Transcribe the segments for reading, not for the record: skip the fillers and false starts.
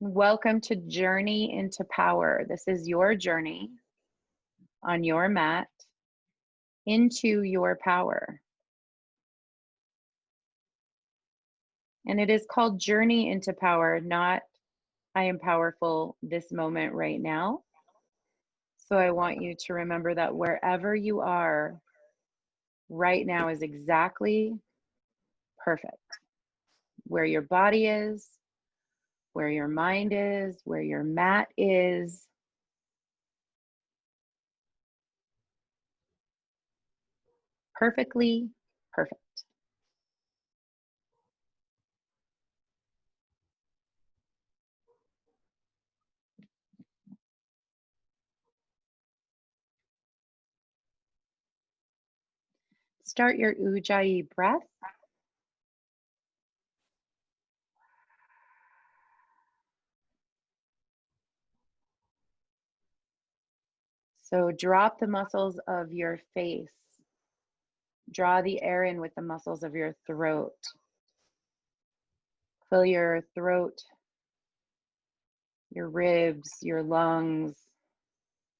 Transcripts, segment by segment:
Welcome to Journey into Power. This is your journey on your mat into your power. And it is called Journey into Power, not I am powerful this moment right now. So I want you to remember that wherever you are right now is exactly perfect. Where your body is, where your mind is, where your mat is. Perfectly perfect. Start your Ujjayi breath. So drop the muscles of your face. Draw the air in with the muscles of your throat. Fill your throat, your ribs, your lungs,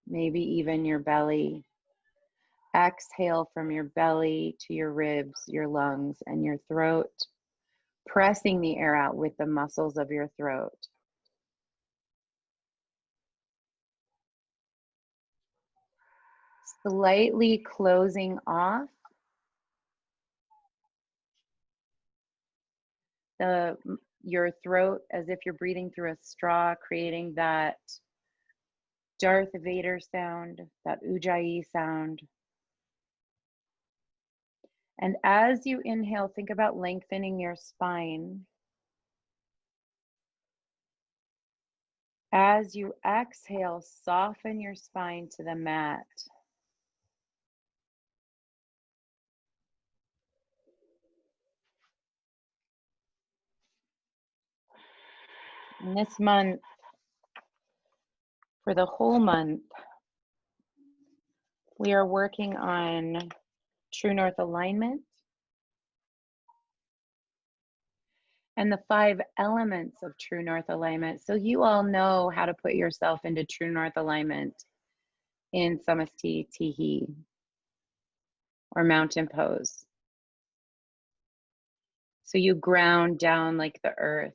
maybe even your belly. Exhale from your belly to your ribs, your lungs, and your throat, pressing the air out with the muscles of your throat. Slightly closing off your throat as if you're breathing through a straw, creating that Darth Vader sound, that Ujjayi sound. And as you inhale, think about lengthening your spine. As you exhale, soften your spine to the mat. And this month, for the whole month, we are working on True North alignment and the 5 elements of True North alignment. So you all know how to put yourself into True North alignment in Samasti Tihi or mountain pose. So you ground down like the earth.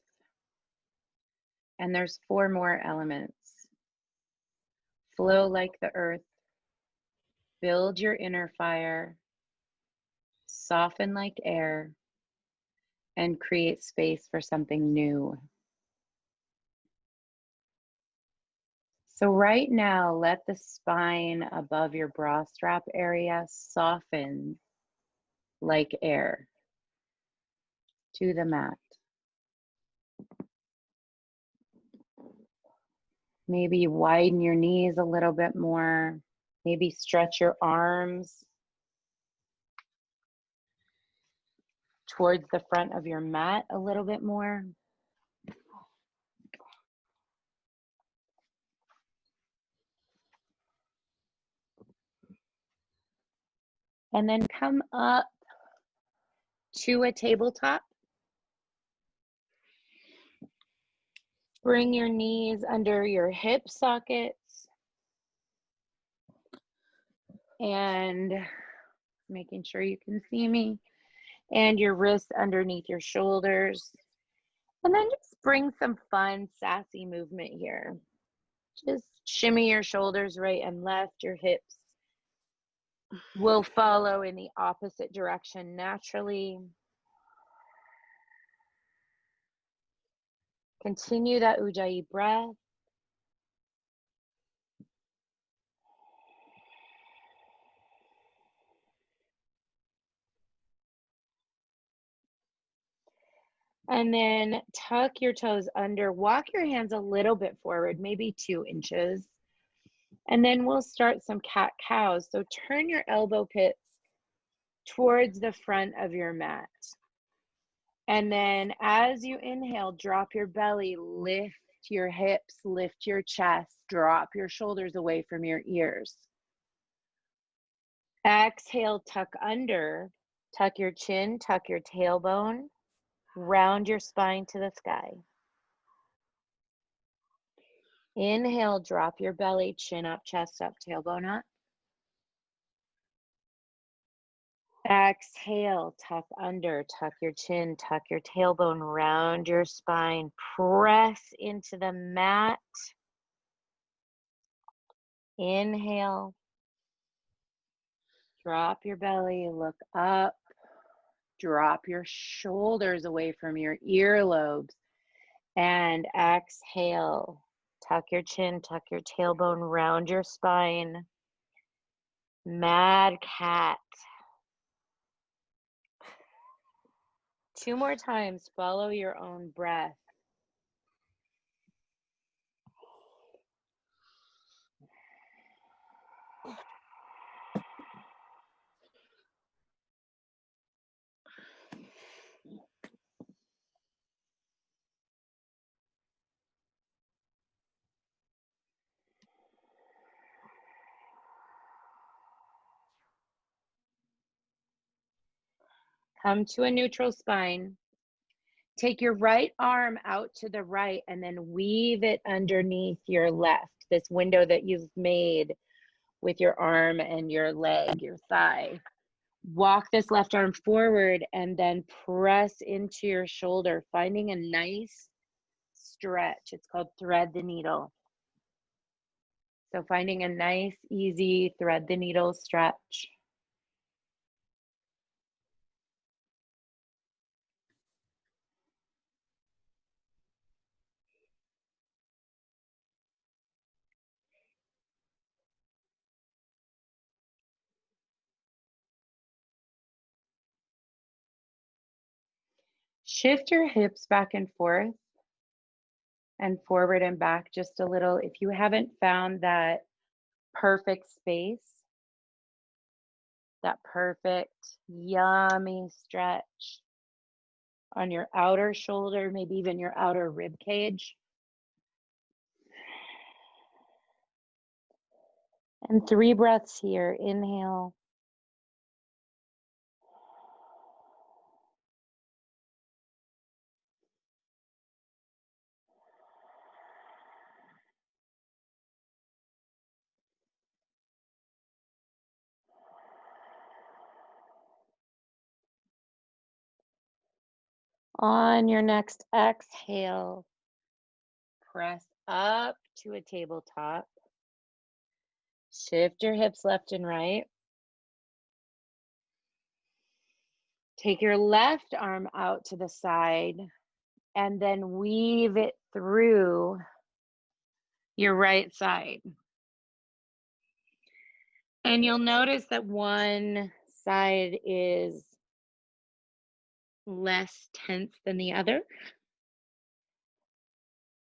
And there's 4 more elements. Flow like the earth. Build your inner fire. Soften like air. And create space for something new. So right now, let the spine above your bra strap area soften like air to the mat. Maybe widen your knees a little bit more. Maybe stretch your arms towards the front of your mat a little bit more. And then come up to a tabletop. Bring your knees under your hip sockets. And making sure you can see me. And your wrists underneath your shoulders. And then just bring some fun, sassy movement here. Just shimmy your shoulders right and left. Your hips will follow in the opposite direction naturally. Continue that Ujjayi breath. And then tuck your toes under. Walk your hands a little bit forward, maybe 2 inches. And then we'll start some cat-cows. So turn your elbow pits towards the front of your mat. And then as you inhale, drop your belly, lift your hips, lift your chest, drop your shoulders away from your ears. Exhale, tuck under, tuck your chin, tuck your tailbone, round your spine to the sky. Inhale, drop your belly, chin up, chest up, tailbone up. Exhale, tuck under, tuck your chin, tuck your tailbone, round your spine, press into the mat. Inhale, drop your belly, look up, drop your shoulders away from your earlobes, and exhale, tuck your chin, tuck your tailbone, round your spine, mad cat. 2 more times, follow your own breath. Come to a neutral spine. Take your right arm out to the right and then weave it underneath your left, this window that you've made with your arm and your leg, your thigh. Walk this left arm forward and then press into your shoulder, finding a nice stretch. It's called thread the needle. So finding a nice, easy thread the needle stretch. Shift your hips back and forth and forward and back just a little. If you haven't found that perfect space, that perfect, yummy stretch on your outer shoulder, maybe even your outer rib cage. And 3 breaths here. Inhale. On your next exhale, press up to a tabletop. Shift your hips left and right. Take your left arm out to the side and then weave it through your right side. And you'll notice that one side is less tense than the other.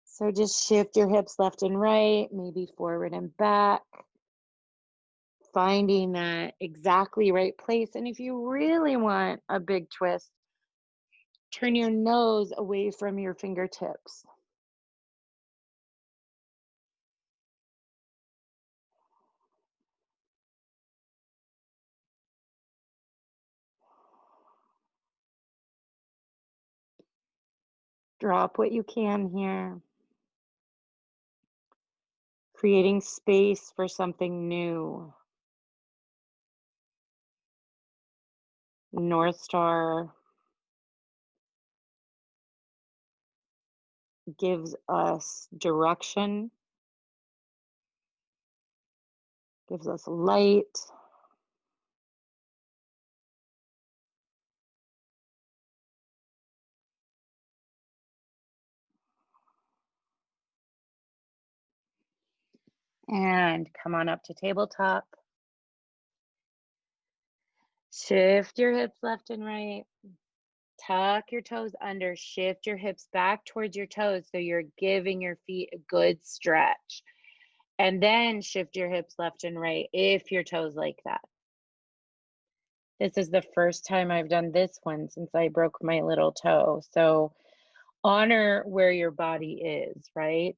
So just shift your hips left and right, maybe forward and back, finding that exactly right place. And if you really want a big twist, turn your nose away from your fingertips. Drop what you can here. Creating space for something new. North Star gives us direction, gives us light. And come on up to tabletop. Shift your hips left and right. Tuck your toes under. Shift your hips back towards your toes so you're giving your feet a good stretch. And then shift your hips left and right if your toes like that. This is the first time I've done this one since I broke my little toe. So honor where your body is, right?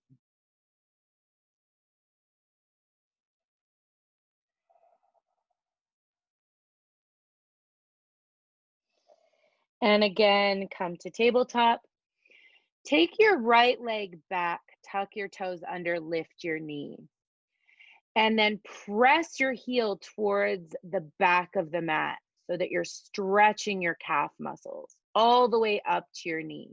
And again, come to tabletop. Take your right leg back tuck your toes under, lift your knee. And then press your heel towards the back of the mat so that you're stretching your calf muscles all the way up to your knee.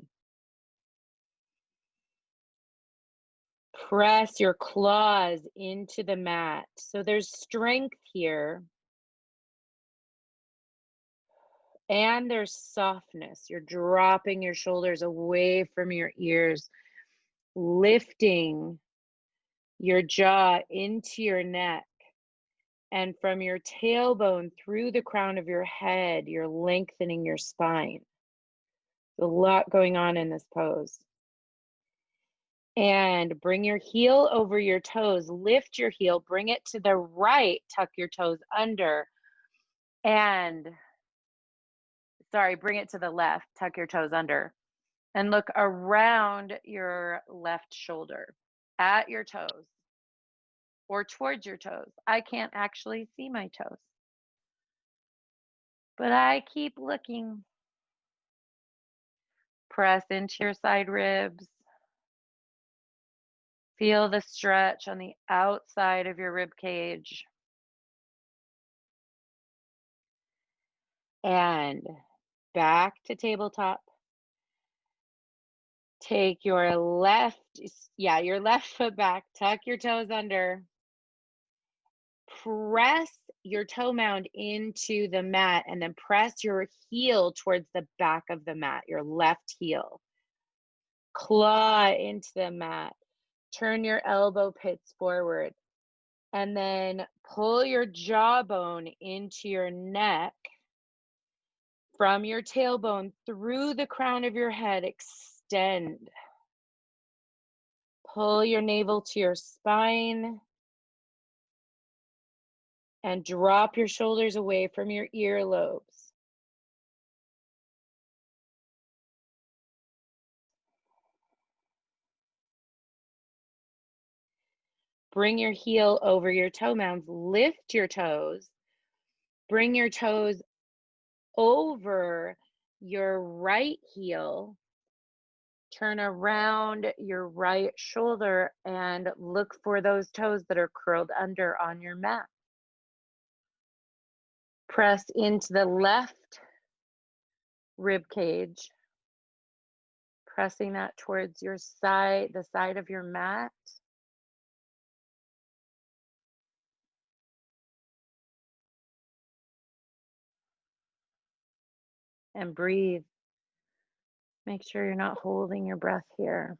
Press your claws into the mat. So there's strength here. And there's softness. You're dropping your shoulders away from your ears, lifting your jaw into your neck. And from your tailbone through the crown of your head, you're lengthening your spine. There's a lot going on in this pose. And bring your heel over your toes. Lift your heel, bring it to the right, tuck your toes under. And, bring it to the left, tuck your toes under. And look around your left shoulder, at your toes, or towards your toes. I can't actually see my toes, but I keep looking. Press into your side ribs. Feel the stretch on the outside of your rib cage. And back to tabletop. Take your left foot back, tuck your toes under. Press your toe mound into the mat and then press your heel towards the back of the mat, your left heel. Claw into the mat. Turn your elbow pits forward. And then pull your jawbone into your neck. From your tailbone through the crown of your head, extend. Pull your navel to your spine. And drop your shoulders away from your earlobes. Bring your heel over your toe mounds. Lift your toes. Bring your toes over your right heel. Turn around your right shoulder and look for those toes that are curled under on your mat. Press into the left rib cage, pressing that towards your side, the side of your mat. And breathe. Make sure you're not holding your breath here.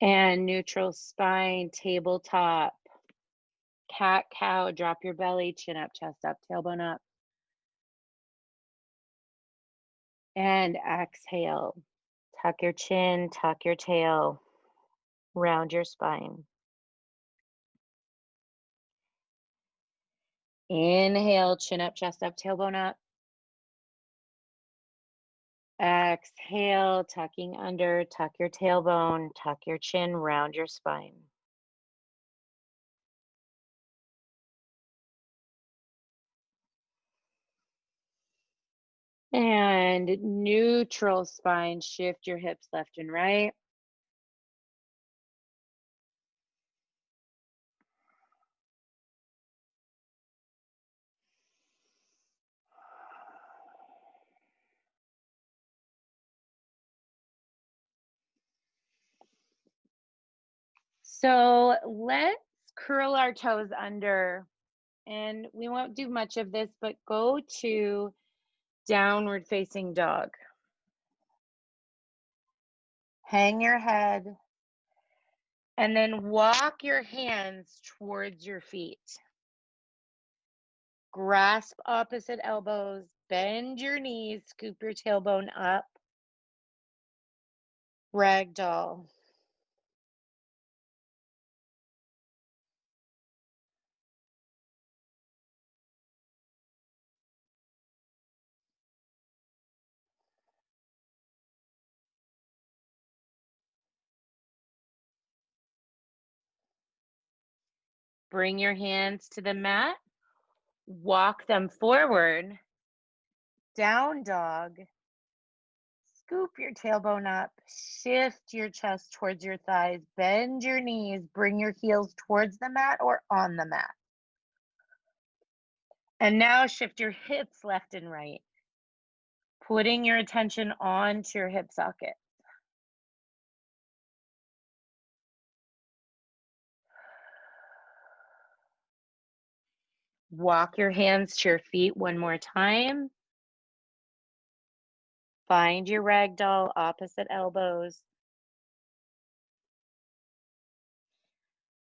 And neutral spine, tabletop. Cat, cow, drop your belly, chin up, chest up, tailbone up. And exhale. Tuck your chin, tuck your tail, round your spine. Inhale, chin up, chest up, tailbone up. Exhale, tucking under, tuck your tailbone, tuck your chin, round your spine. And neutral spine, shift your hips left and right. So let's curl our toes under, and we won't do much of this, but go to downward facing dog. Hang your head and then walk your hands towards your feet. Grasp opposite elbows, bend your knees, scoop your tailbone up. Ragdoll. Bring your hands to the mat. Walk them forward. Down dog. Scoop your tailbone up, shift your chest towards your thighs, bend your knees, bring your heels towards the mat or on the mat. And now shift your hips left and right, putting your attention onto your hip socket. Walk your hands to your feet one more time. Find your ragdoll, opposite elbows.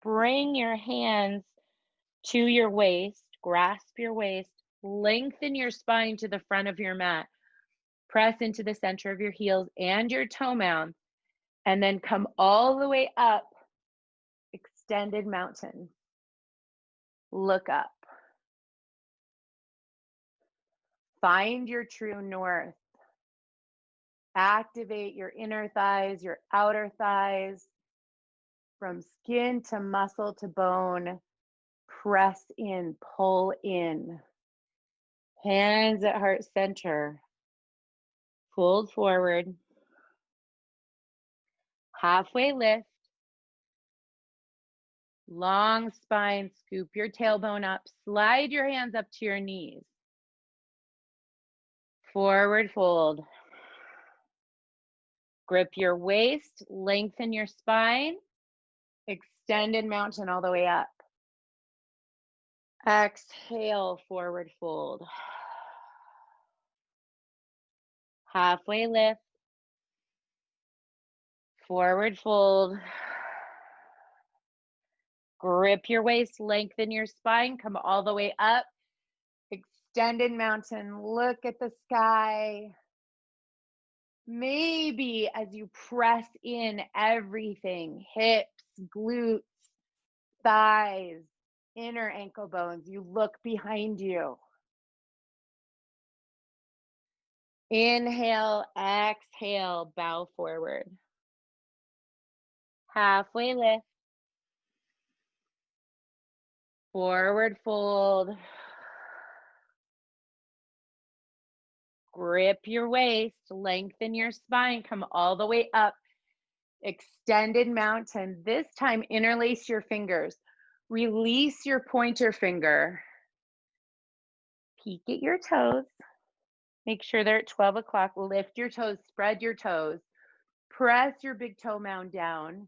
Bring your hands to your waist, grasp your waist, lengthen your spine to the front of your mat. Press into the center of your heels and your toe mound, and then come all the way up, extended mountain. Look up. Find your true north. Activate your inner thighs, your outer thighs, from skin to muscle to bone. Press in, pull in. Hands at heart center. Fold forward. Halfway lift. Long spine, scoop your tailbone up. Slide your hands up to your knees. Forward fold. Grip your waist, lengthen your spine. Extended mountain all the way up. Exhale, forward fold. Halfway lift. Forward fold. Grip your waist, lengthen your spine, come all the way up. Extended mountain, look at the sky. Maybe as you press in everything, hips, glutes, thighs, inner ankle bones, you look behind you. Inhale, exhale, bow forward. Halfway lift. Forward fold. Grip your waist, lengthen your spine, come all the way up. Extended mountain. This time, interlace your fingers. Release your pointer finger. Peek at your toes. Make sure they're at 12 o'clock. Lift your toes, spread your toes. Press your big toe mound down.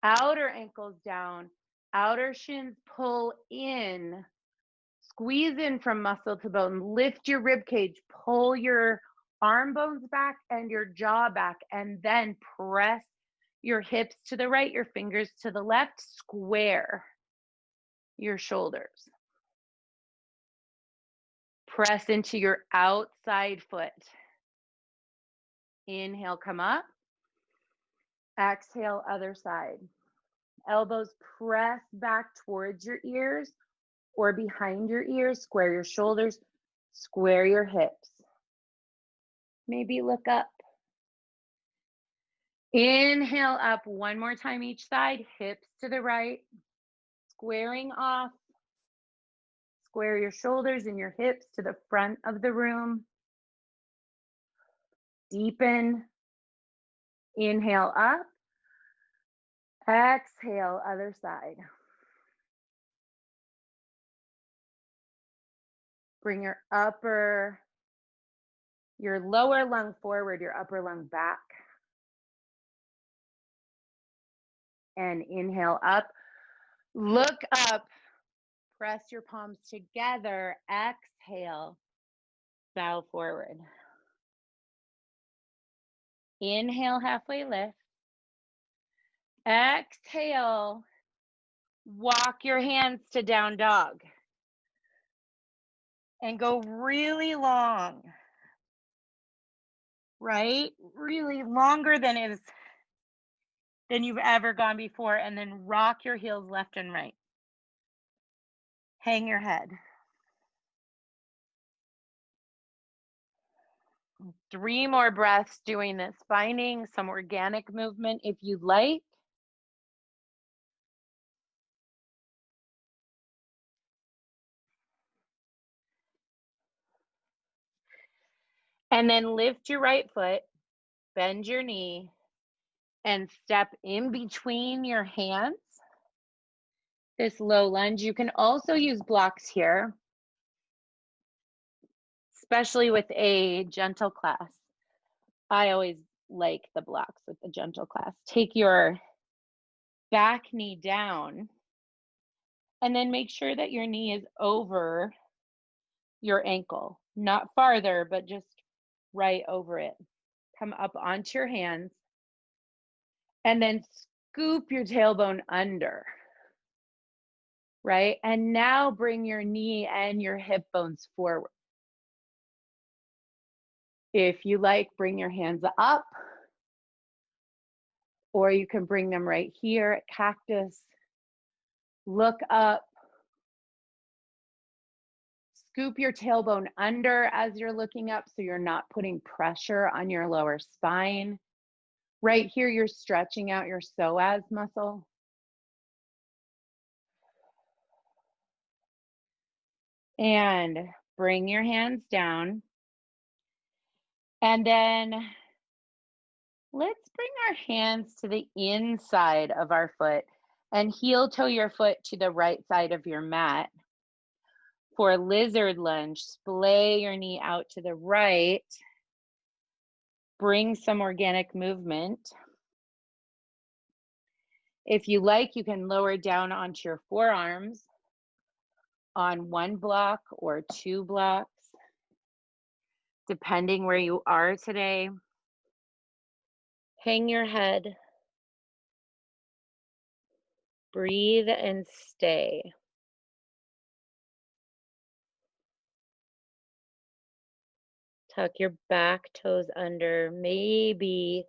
Outer ankles down. Outer shins pull in. Squeeze in from muscle to bone. Lift your rib cage. Pull your arm bones back and your jaw back. And then press your hips to the right, your fingers to the left. Square your shoulders. Press into your outside foot. Inhale, come up. Exhale, other side. Elbows press back towards your ears or behind your ears. Square your shoulders. Square your hips. Maybe look up. Inhale up one more time each side. Hips to the right. Squaring off. Square your shoulders and your hips to the front of the room. Deepen. Inhale up. Exhale, other side. Bring your lower lung forward, your upper lung back. And inhale up. Look up. Press your palms together. Exhale. Bow forward. Inhale, halfway lift. Exhale. Walk your hands to down dog. And go really long. Right? Really longer than you've ever gone before. And then rock your heels left and right. Hang your head. 3 more breaths doing this, finding some organic movement if you'd like. And then lift your right foot, bend your knee and step in between your hands. This low lunge. You can also use blocks here, especially with a gentle class. I always like the blocks with the gentle class. Take your back knee down and then make sure that your knee is over your ankle, not farther, but just right over it. Come up onto your hands and then scoop your tailbone under, right? And now bring your knee and your hip bones forward. If you like, bring your hands up, or you can bring them right here at cactus. Look up. Scoop your tailbone under as you're looking up so you're not putting pressure on your lower spine. Right here, you're stretching out your psoas muscle. And bring your hands down. And then let's bring our hands to the inside of our foot and heel toe your foot to the right side of your mat. For lizard lunge, splay your knee out to the right. Bring some organic movement. If you like, you can lower down onto your forearms on one block or two blocks, depending where you are today. Hang your head. Breathe and stay. Tuck your back toes under. Maybe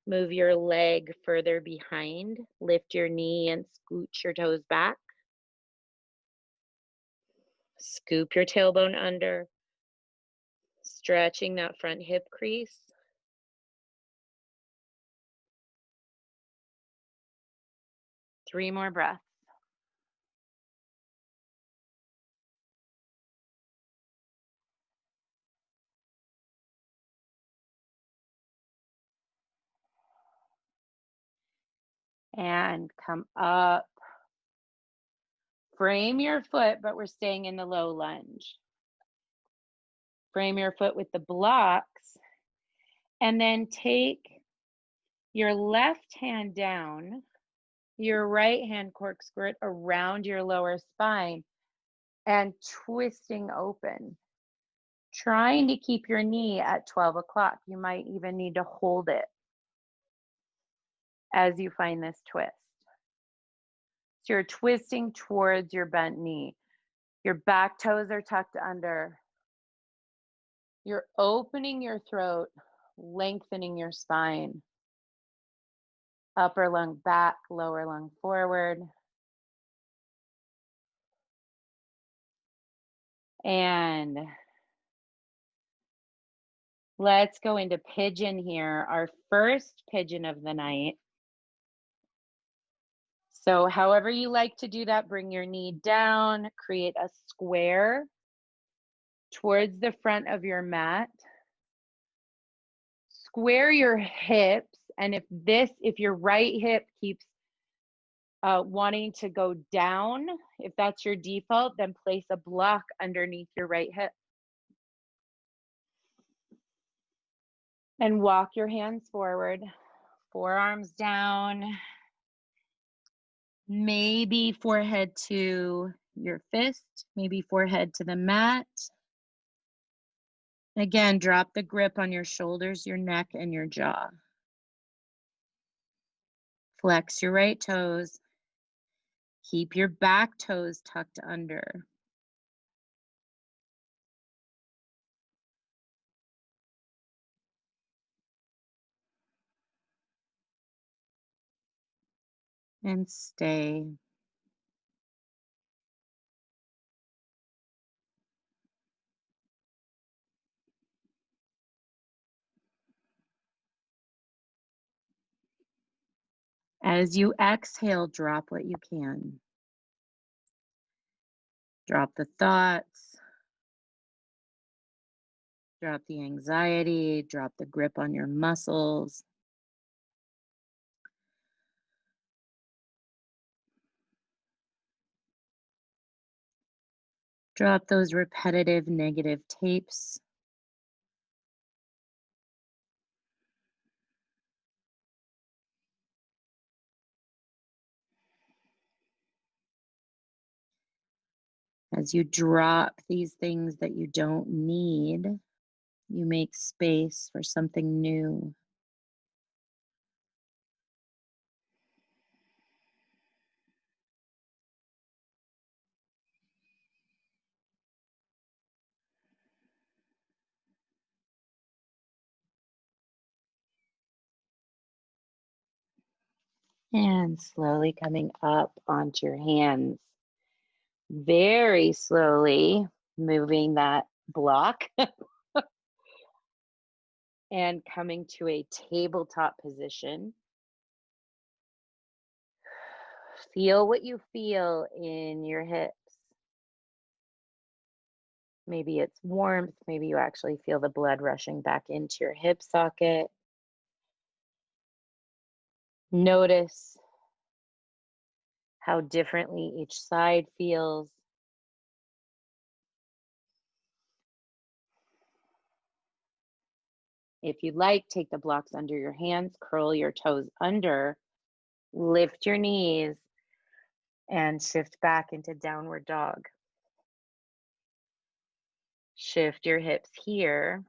move your leg further behind. Lift your knee and scooch your toes back. Scoop your tailbone under. Stretching that front hip crease. Three more breaths. And come up. Frame your foot, but we're staying in the low lunge. Frame your foot with the blocks. And then take your left hand down, your right hand corkscrew it around your lower spine and twisting open. Trying to keep your knee at 12 o'clock. You might even need to hold it as you find this twist. So you're twisting towards your bent knee. Your back toes are tucked under. You're opening your throat, lengthening your spine. Upper lung back, lower lung forward. And let's go into pigeon here, our first pigeon of the night. So however you like to do that, bring your knee down, create a square towards the front of your mat. Square your hips, and if your right hip keeps wanting to go down, if that's your default, then place a block underneath your right hip. And walk your hands forward, forearms down, maybe forehead to your fist, maybe forehead to the mat. Again, drop the grip on your shoulders, your neck, and your jaw. Flex your right toes. Keep your back toes tucked under. And stay. As you exhale, drop what you can. Drop the thoughts. Drop the anxiety, drop the grip on your muscles. Drop those repetitive negative tapes. As you drop these things that you don't need, you make space for something new. And slowly coming up onto your hands. Very slowly moving that block and coming to a tabletop position. Feel what you feel in your hips. Maybe it's warmth. Maybe you actually feel the blood rushing back into your hip socket. Notice how differently each side feels. If you'd like, take the blocks under your hands, curl your toes under, lift your knees, and shift back into downward dog. Shift your hips here.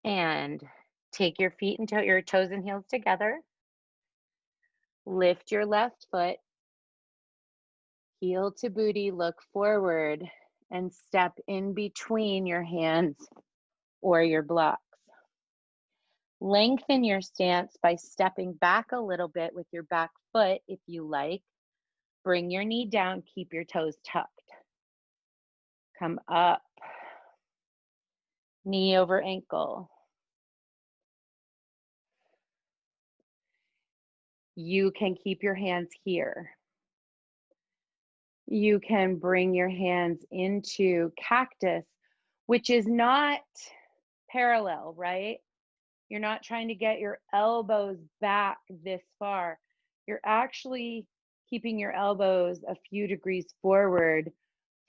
And take your feet and your toes and heels together. Lift your left foot. Heel to booty, look forward, and step in between your hands or your blocks. Lengthen your stance by stepping back a little bit with your back foot if you like. Bring your knee down, keep your toes tucked. Come up, knee over ankle. You can keep your hands here. You can bring your hands into cactus, which is not parallel, right? You're not trying to get your elbows back this far. You're actually keeping your elbows a few degrees forward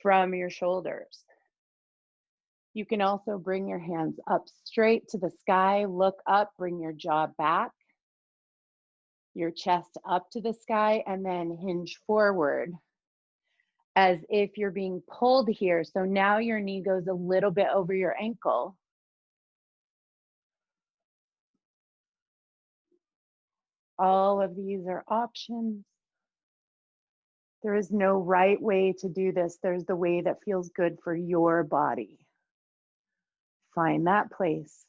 from your shoulders. You can also bring your hands up straight to the sky, look up, bring your jaw back, your chest up to the sky, and then hinge forward as if you're being pulled here. So now your knee goes a little bit over your ankle. All of these are options. There is no right way to do this. There's the way that feels good for your body. Find that place.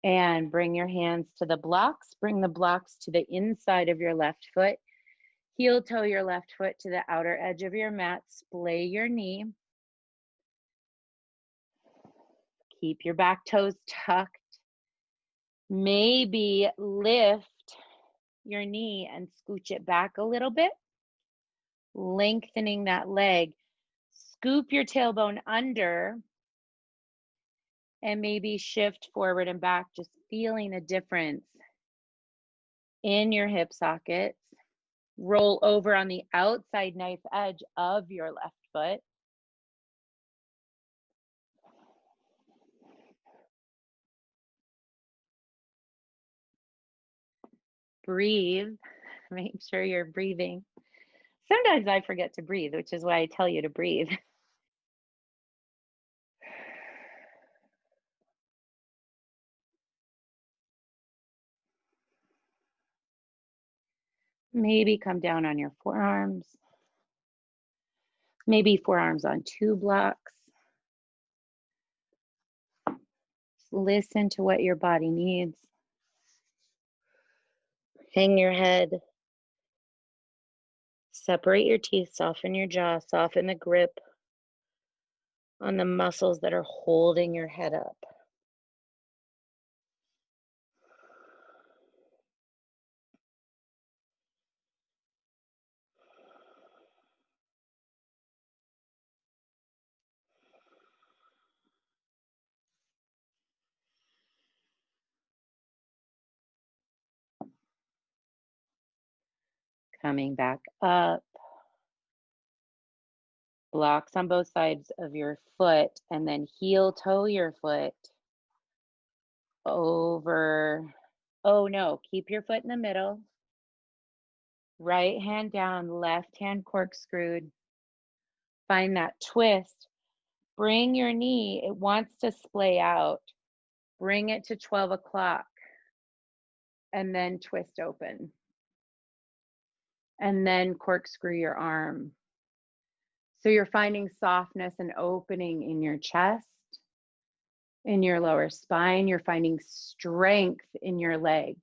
And bring your hands to the blocks. Bring the blocks to the inside of your left foot. Heel toe your left foot to the outer edge of your mat. Splay your knee. Keep your back toes tucked. Maybe lift your knee and scooch it back a little bit, lengthening that leg. Scoop your tailbone under and maybe shift forward and back, just feeling a difference in your hip sockets. Roll over on the outside knife edge of your left foot. Breathe. Make sure you're breathing. Sometimes I forget to breathe, which is why I tell you to breathe. Maybe come down on your forearms. Maybe forearms on 2 blocks. Listen to what your body needs. Hang your head. Separate your teeth, soften your jaw, soften the grip on the muscles that are holding your head up. Coming back up. Blocks on both sides of your foot, and then heel toe your foot over. Oh no, keep your foot in the middle. Right hand down, left hand corkscrewed. Find that twist. Bring your knee, it wants to splay out. Bring it to 12 o'clock and then twist open. And then corkscrew your arm. So you're finding softness and opening in your chest, in your lower spine. You're finding strength in your leg.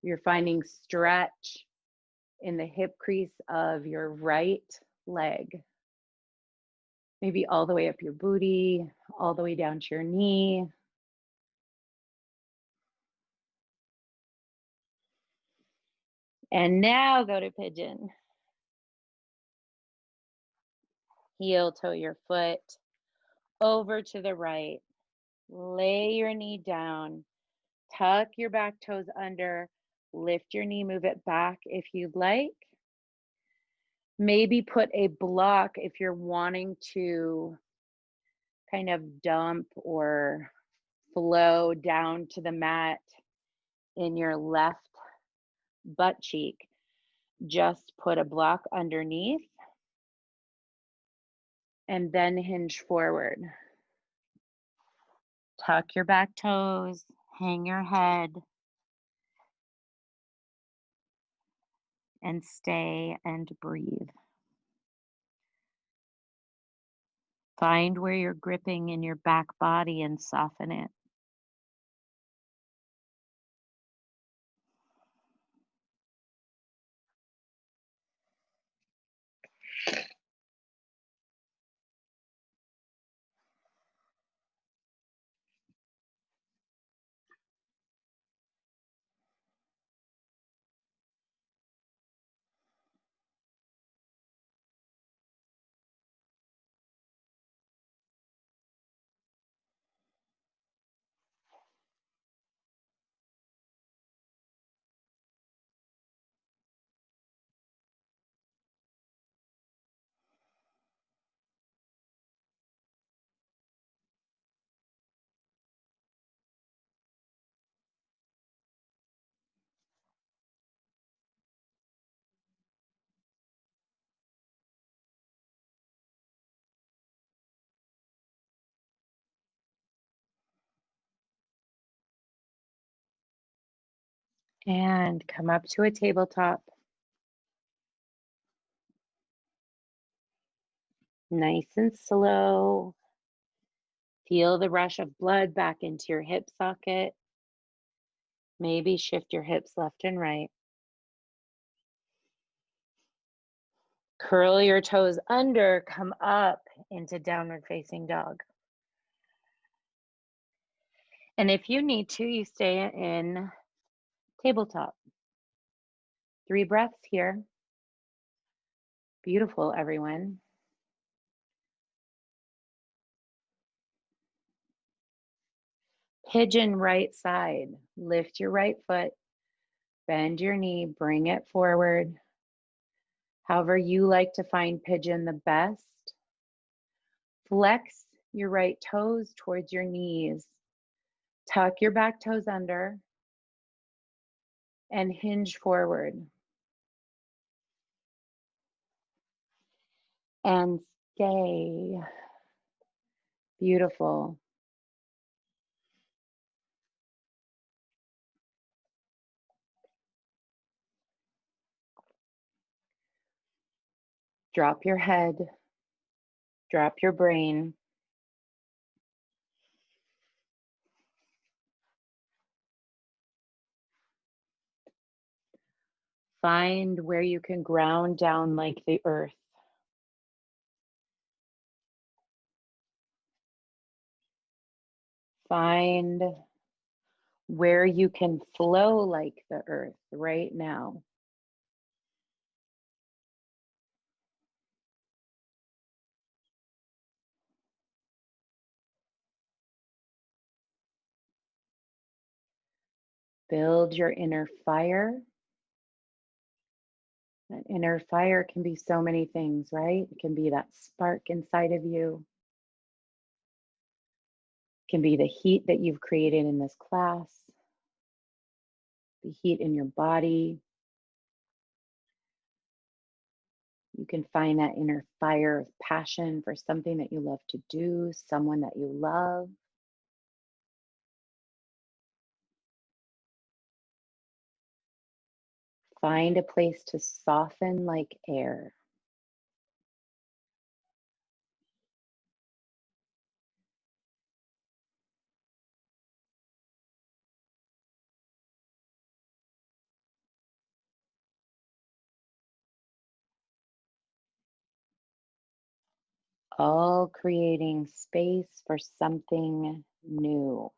You're finding stretch in the hip crease of your right leg. Maybe all the way up your booty, all the way down to your knee. And now go to pigeon. Heel toe your foot over to the right. Lay your knee down. Tuck your back toes under. Lift your knee, move it back if you'd like. Maybe put a block if you're wanting to kind of dump or flow down to the mat in your left butt cheek. Just put a block underneath and then hinge forward. Tuck your back toes, hang your head, and stay and breathe. Find where you're gripping in your back body and soften it. And come up to a tabletop. Nice and slow. Feel the rush of blood back into your hip socket. Maybe shift your hips left and right. Curl your toes under, come up into downward facing dog. And if you need to, you stay in tabletop. 3 breaths here. Beautiful, everyone. Pigeon right side. Lift your right foot, bend your knee, bring it forward. However you like to find pigeon the best. Flex your right toes towards your knees. Tuck your back toes under and hinge forward. And stay. Beautiful. Drop your head. Drop your brain. Find where you can ground down like the earth. Find where you can flow like the earth right now. Build your inner fire. That inner fire can be so many things, right? It can be that spark inside of you, it can be the heat that you've created in this class, the heat in your body. You can find that inner fire of passion for something that you love to do, someone that you love. Find a place to soften like air. All creating space for something new.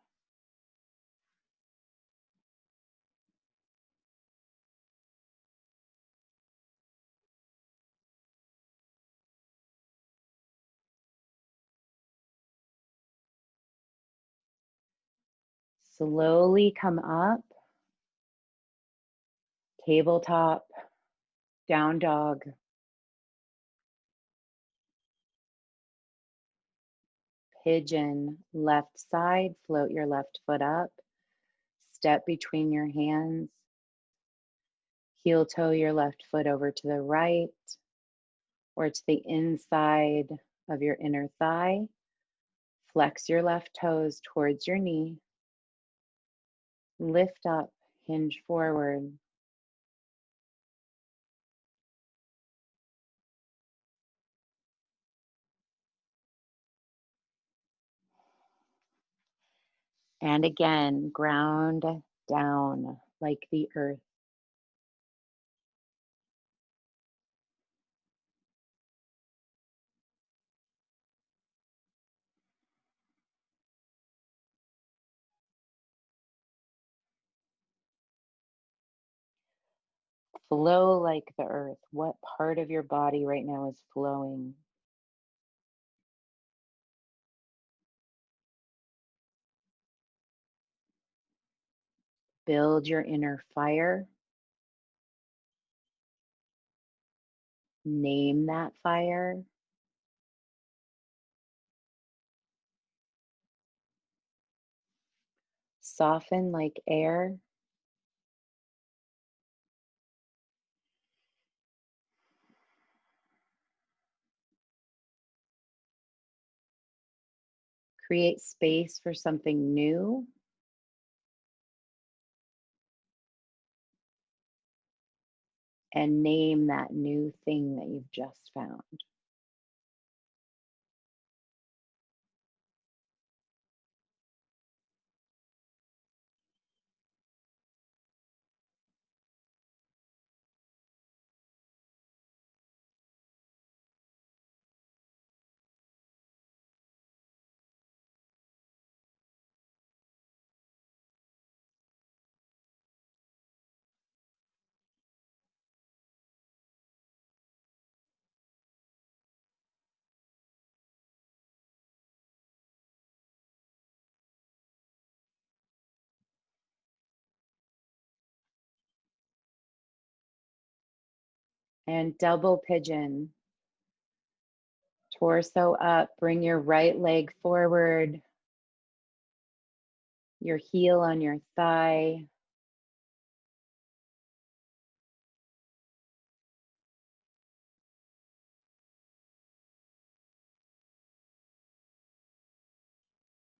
Slowly come up, tabletop, down dog, pigeon, left side, float your left foot up, step between your hands, heel toe your left foot over to the right or to the inside of your inner thigh. Flex your left toes towards your knee, lift up, hinge forward. And again, ground down like the earth. Flow like the earth. What part of your body right now is flowing? Build your inner fire. Name that fire. Soften like air. Create space for something new. And name that new thing that you've just found. And double pigeon. Torso up, bring your right leg forward, your heel on your thigh.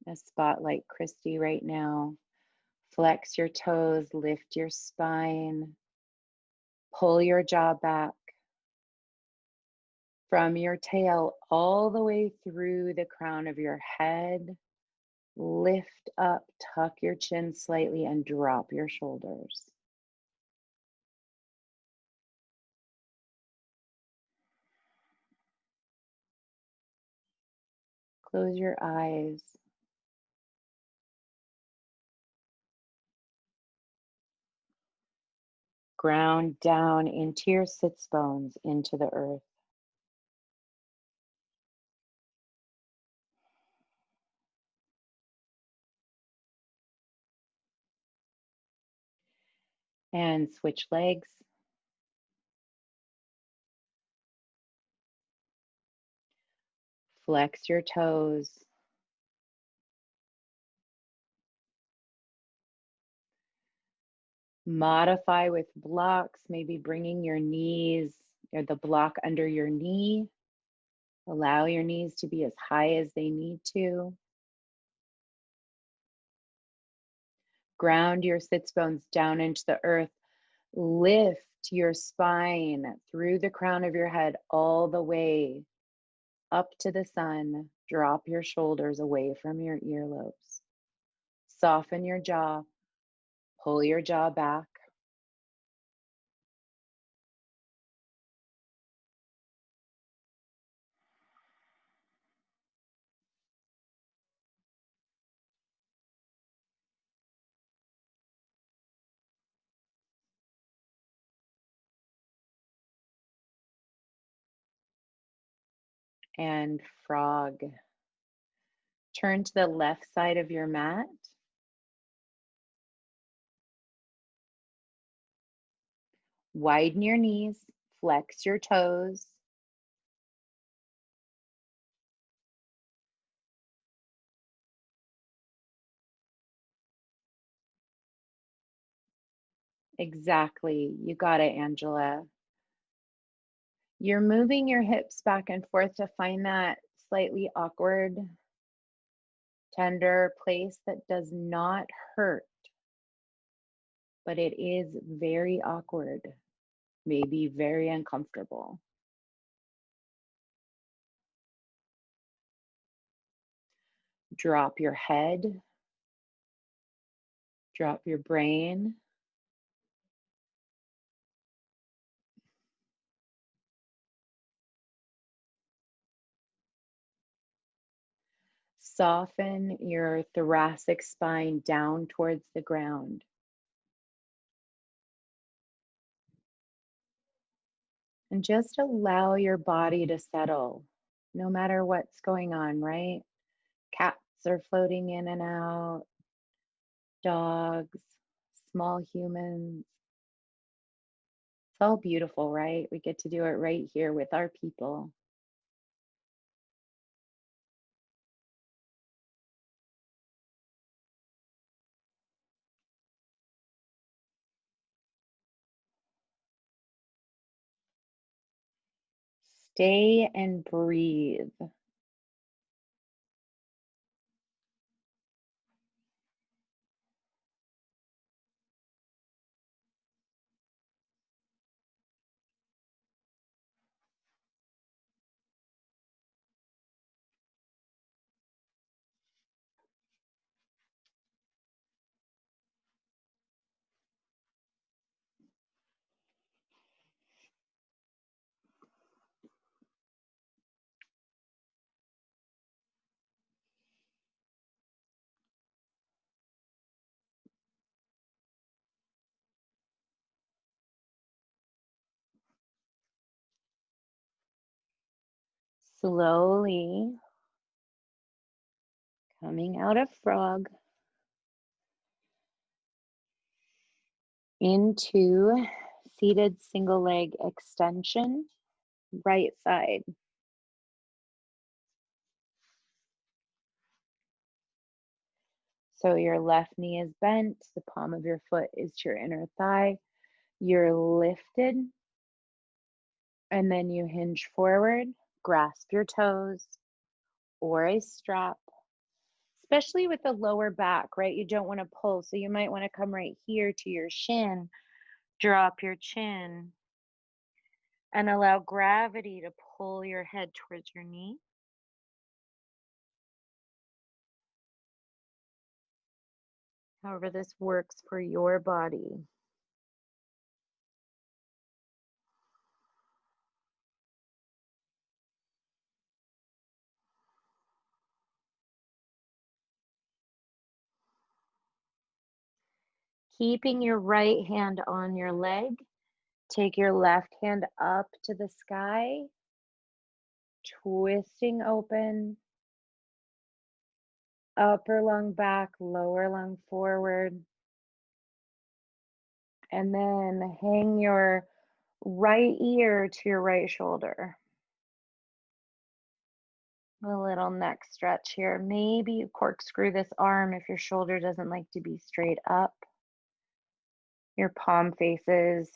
A spot like Christy right now. Flex your toes, lift your spine, pull your jaw back from your tail all the way through the crown of your head. Lift up, tuck your chin slightly, and drop your shoulders. Close your eyes. Ground down into your sits bones, into the earth. And switch legs. Flex your toes. Modify with blocks, maybe bringing your knees or the block under your knee. Allow your knees to be as high as they need to. Ground your sits bones down into the earth. Lift your spine through the crown of your head all the way up to the sun. Drop your shoulders away from your earlobes. Soften your jaw. Pull your jaw back. And frog. Turn to the left side of your mat. Widen your knees, flex your toes. Exactly. You got it, Angela. You're moving your hips back and forth to find that slightly awkward, tender place that does not hurt, but it is very awkward, maybe very uncomfortable. Drop your head, drop your brain. Soften your thoracic spine down towards the ground. And just allow your body to settle, no matter what's going on, right? Cats are floating in and out, dogs, small humans. It's all beautiful, right? We get to do it right here with our people. Stay and breathe. Slowly coming out of frog into seated single leg extension, right side. So your left knee is bent, the palm of your foot is to your inner thigh. You're lifted, and then you hinge forward, grasp your toes or a strap, especially with the lower back, right? You don't want to pull. So you might want to come right here to your shin, drop your chin, and allow gravity to pull your head towards your knee. However, this works for your body. Keeping your right hand on your leg, take your left hand up to the sky, twisting open, upper lung back, lower lung forward, and then hang your right ear to your right shoulder. A little neck stretch here. Maybe you corkscrew this arm if your shoulder doesn't like to be straight up. Your palm faces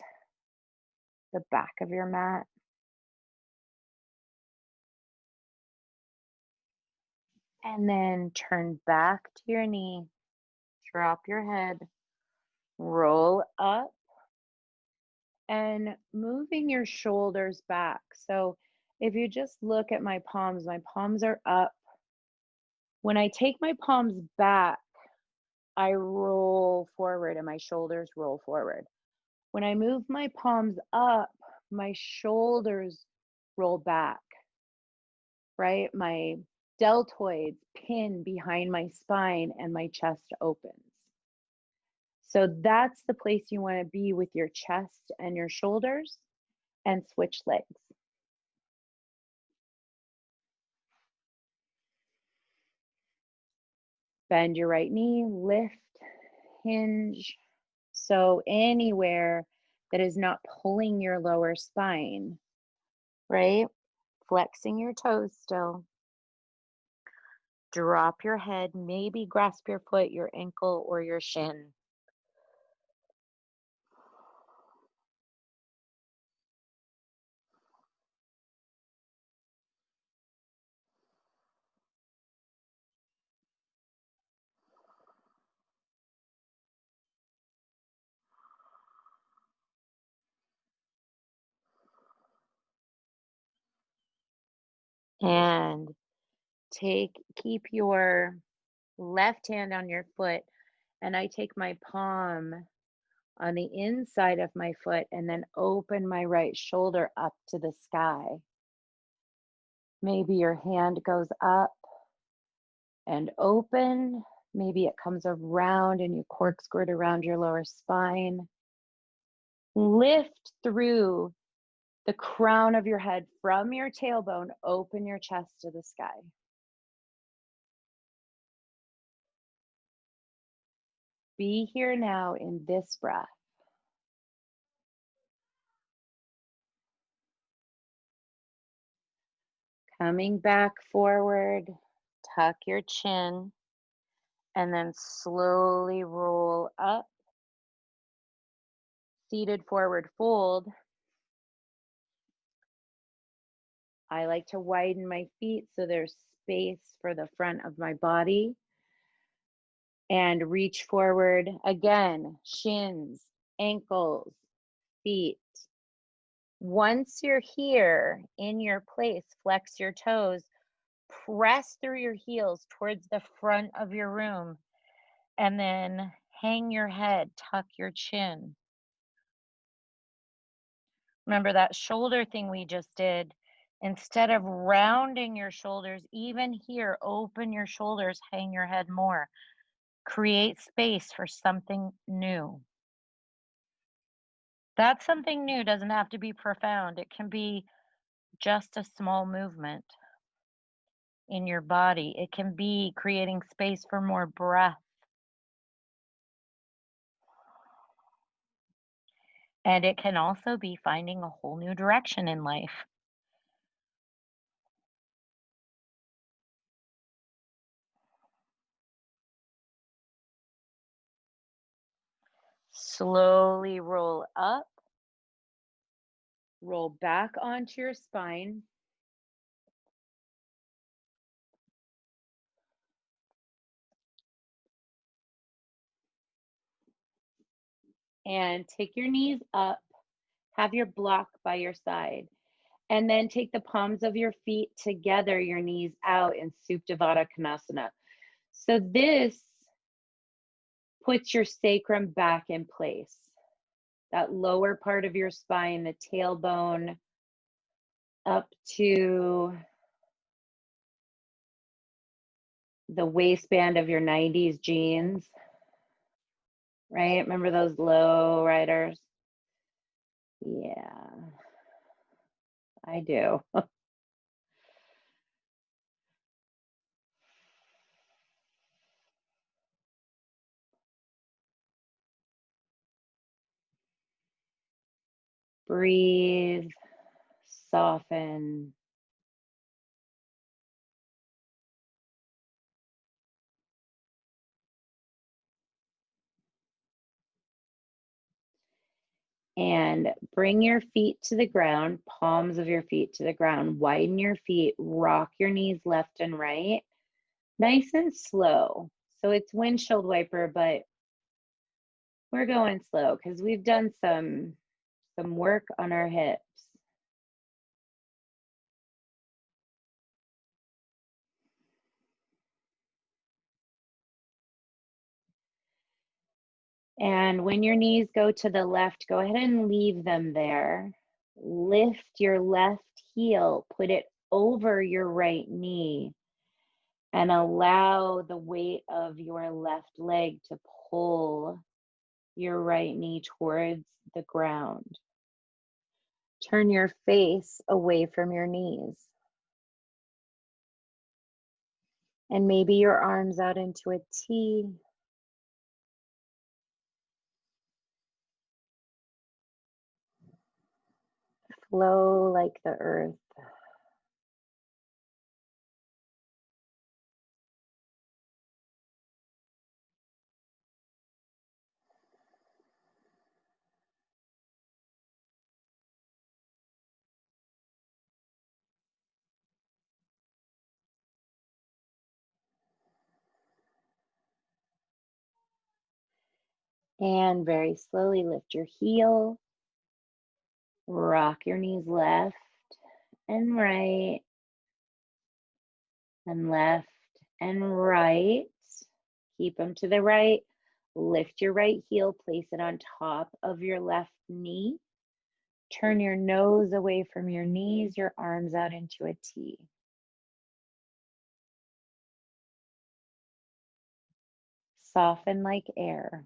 the back of your mat. And then turn back to your knee. Drop your head. Roll up and moving your shoulders back. So if you just look at my palms are up. When I take my palms back, I roll forward and my shoulders roll forward. When I move my palms up, my shoulders roll back, right? My deltoids pin behind my spine and my chest opens. So that's the place you want to be with your chest and your shoulders, and switch legs. Bend your right knee, lift, hinge. So anywhere that is not pulling your lower spine, right? Flexing your toes still. Drop your head, maybe grasp your foot, your ankle, or your shin. And keep your left hand on your foot, and I take my palm on the inside of my foot and then open my right shoulder up to the sky. Maybe your hand goes up and open. Maybe it comes around and you corkscrew it around your lower spine. Lift through the crown of your head from your tailbone. Open your chest to the sky. Be here now in this breath. Coming back forward, tuck your chin, and then slowly roll up. Seated forward fold. I like to widen my feet so there's space for the front of my body. And reach forward again, shins, ankles, feet. Once you're here in your place, flex your toes, press through your heels towards the front of your room, and then hang your head, tuck your chin. Remember that shoulder thing we just did? Instead of rounding your shoulders, even here, open your shoulders, hang your head more. Create space for something new. That something new doesn't have to be profound. It can be just a small movement in your body. It can be creating space for more breath. And it can also be finding a whole new direction in life. Slowly roll up, roll back onto your spine. And take your knees up, have your block by your side, and then take the palms of your feet together, your knees out in Supta Konasana. So this puts your sacrum back in place. That lower part of your spine, the tailbone, up to the waistband of your 90s jeans, right? Remember those low riders? Yeah, I do. Breathe, soften, And bring your feet to the ground, palms of your feet to the ground. Widen your feet, rock your knees left and right, nice and slow. So it's windshield wiper, but we're going slow because we've done some work on our hips. And when your knees go to the left, go ahead and leave them there. Lift your left heel, put it over your right knee, and allow the weight of your left leg to pull your right knee towards the ground. Turn your face away from your knees. And maybe your arms out into a T. Flow like the earth. And very slowly lift your heel. Rock your knees left and right, and left and right. Keep them to the right. Lift your right heel, place it on top of your left knee. Turn your nose away from your knees, your arms out into a T. Soften like air.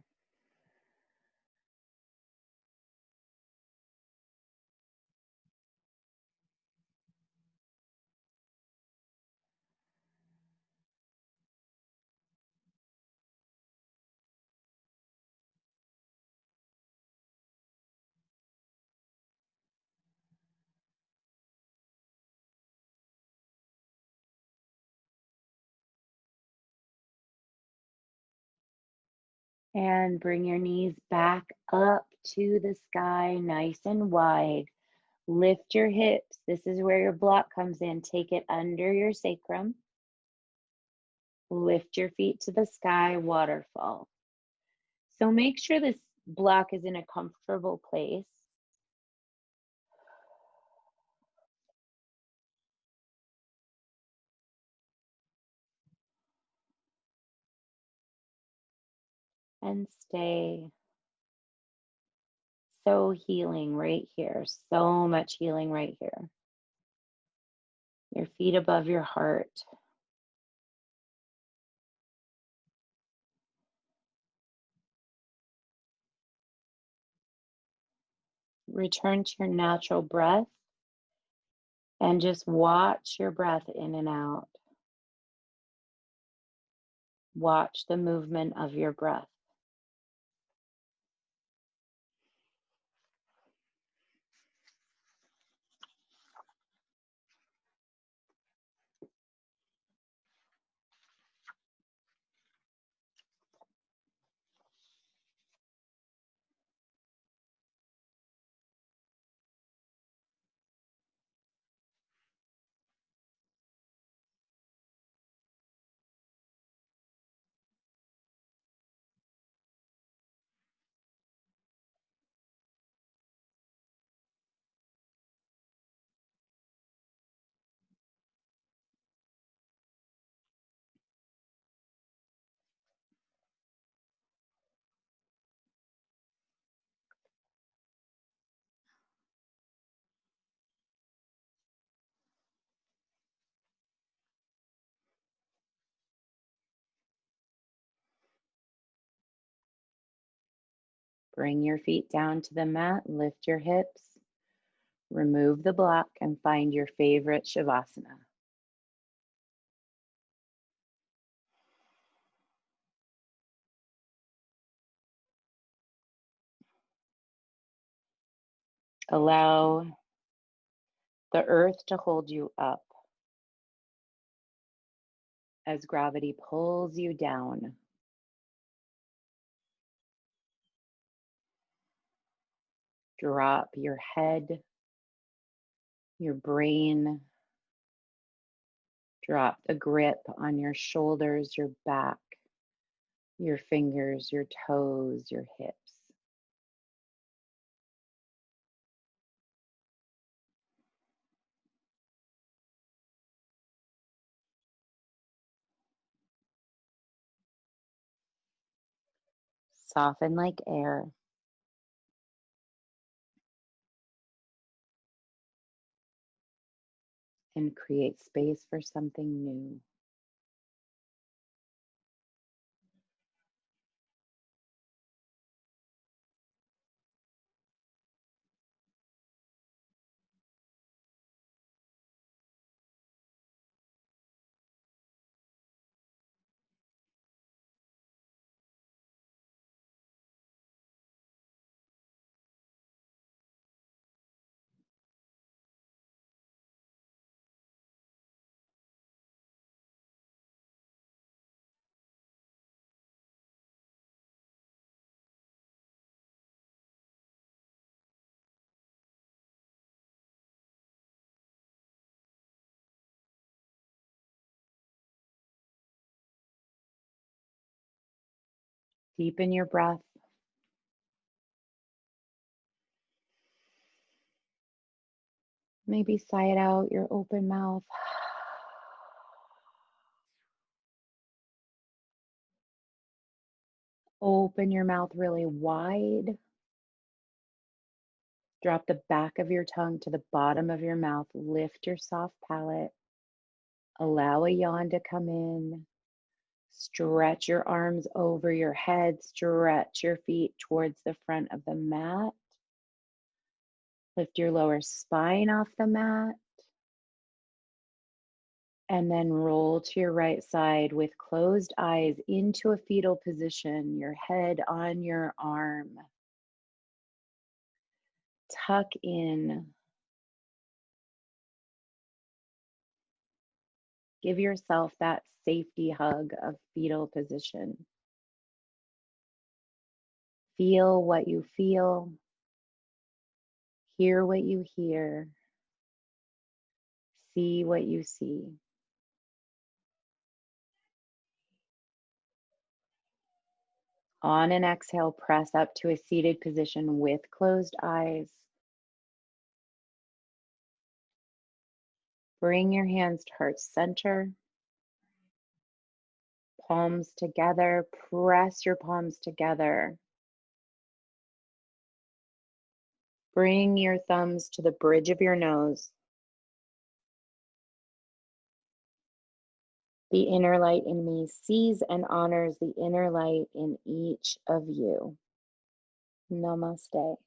And bring your knees back up to the sky, nice and wide. Lift your hips. This is where your block comes in. Take it under your sacrum. Lift your feet to the sky, waterfall. So make sure this block is in a comfortable place. And stay. So healing right here. So much healing right here. Your feet above your heart. Return to your natural breath and just watch your breath in and out. Watch the movement of your breath. Bring your feet down to the mat, lift your hips, remove the block, and find your favorite Shavasana. Allow the earth to hold you up as gravity pulls you down. Drop your head, your brain. Drop the grip on your shoulders, your back, your fingers, your toes, your hips. Soften like air and create space for something new. Deepen your breath. Maybe sigh it out, your open mouth. Open your mouth really wide. Drop the back of your tongue to the bottom of your mouth. Lift your soft palate. Allow a yawn to come in. Stretch your arms over your head. Stretch your feet towards the front of the mat. Lift your lower spine off the mat. And then roll to your right side with closed eyes into a fetal position, your head on your arm. Tuck in. Give yourself that safety hug of fetal position. Feel what you feel. Hear what you hear. See what you see. On an exhale, press up to a seated position with closed eyes. Bring your hands to heart center. Palms together. Press your palms together. Bring your thumbs to the bridge of your nose. The inner light in me sees and honors the inner light in each of you. Namaste.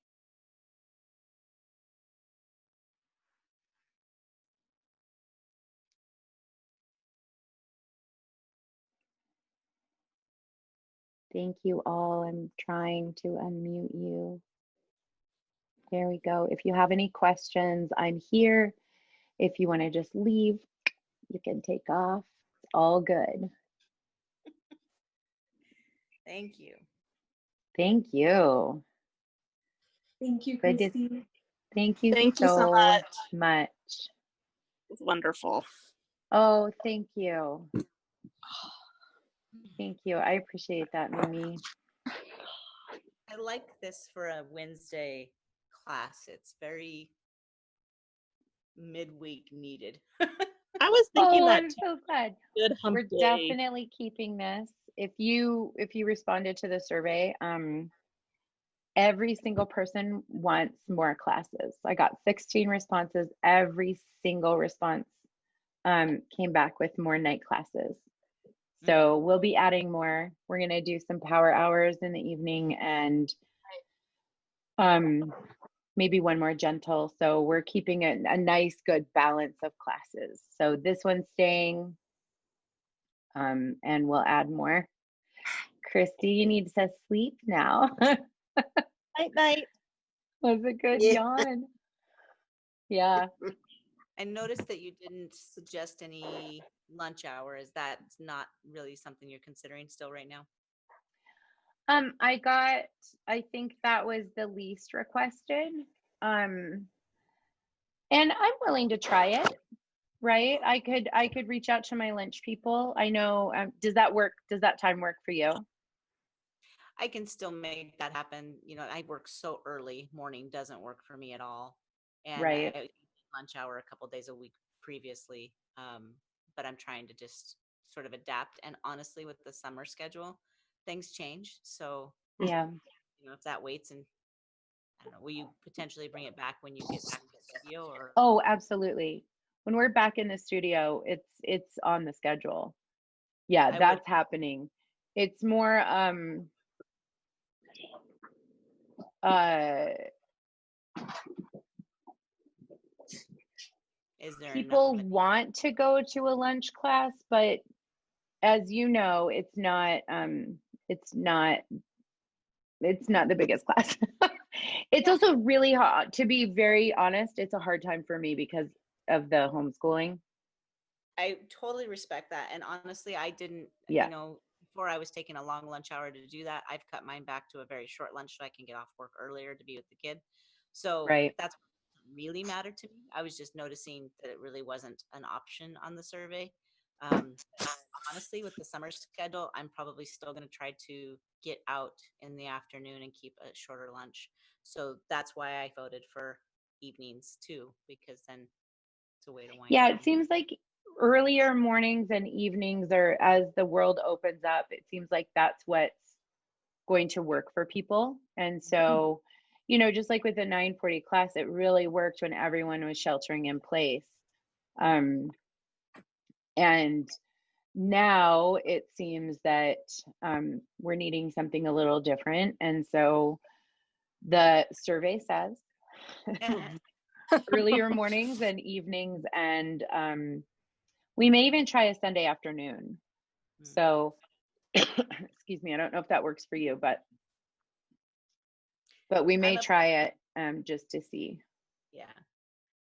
Thank you all. I'm trying to unmute you. There we go. If you have any questions, I'm here. If you want to just leave, you can take off. It's all good. Thank you. Thank you. Thank you, Good to, Christy. thank you Thank you so so much. much. It's wonderful. Oh, thank you. Thank you. I appreciate that, Mimi. I like this for a Wednesday class. It's very midweek needed. I was thinking Oh, that I'm too. so glad. Good hump We're day. definitely keeping this. If you responded to the survey, every single person wants more classes. I got 16 responses. Every single response came back with more night classes. So we'll be adding more. We're going to do some power hours in the evening and maybe one more gentle. So we're keeping a nice, good balance of classes. So this one's staying, and we'll add more. Christy, you need to sleep now. Night, night. Was a good yawn. Yeah. I noticed that you didn't suggest any lunch hour. Is that not really something you're considering still right now? I think that was the least requested. Um, and I'm willing to try it, right? I could reach out to my lunch people. I know, does that work? Does that time work for you? I can still make that happen. I work so early. Morning doesn't work for me at all. And Right. I lunch hour a couple days a week previously. But I'm trying to just sort of adapt. And honestly, with the summer schedule, things change. So, Yeah. if that waits, and I don't know, will you potentially bring it back when you get back to the studio, or? Oh, absolutely. When we're back in the studio, it's on the schedule. Yeah, I would. that's happening. It's more uh Is there enough people of a need? want to go to a lunch class, but as you know, it's not it's not the biggest class. It's Yeah, also really hard, to be very honest, it's a hard time for me because of the homeschooling. I totally respect that. And honestly, I didn't, Yeah, before I was taking a long lunch hour to do that, I've cut mine back to a very short lunch so I can get off work earlier to be with the kid. So right. that's what really mattered to me. I was just noticing that it really wasn't an option on the survey. Um, Honestly, with the summer schedule, I'm probably still going to try to get out in the afternoon and keep a shorter lunch. So that's why I voted for evenings too, because then it's a way to wind Yeah, it down. seems like earlier mornings and evenings are, as the world opens up, it seems like that's what's going to work for people. And so, just like with the 9:40 class, it really worked when everyone was sheltering in place. Um, and now it seems that we're needing something a little different. And so the survey says earlier mornings and evenings, and we may even try a Sunday afternoon. Mm. So, excuse me, I don't know if that works for you, but we I'm may a try it just to see. Yeah,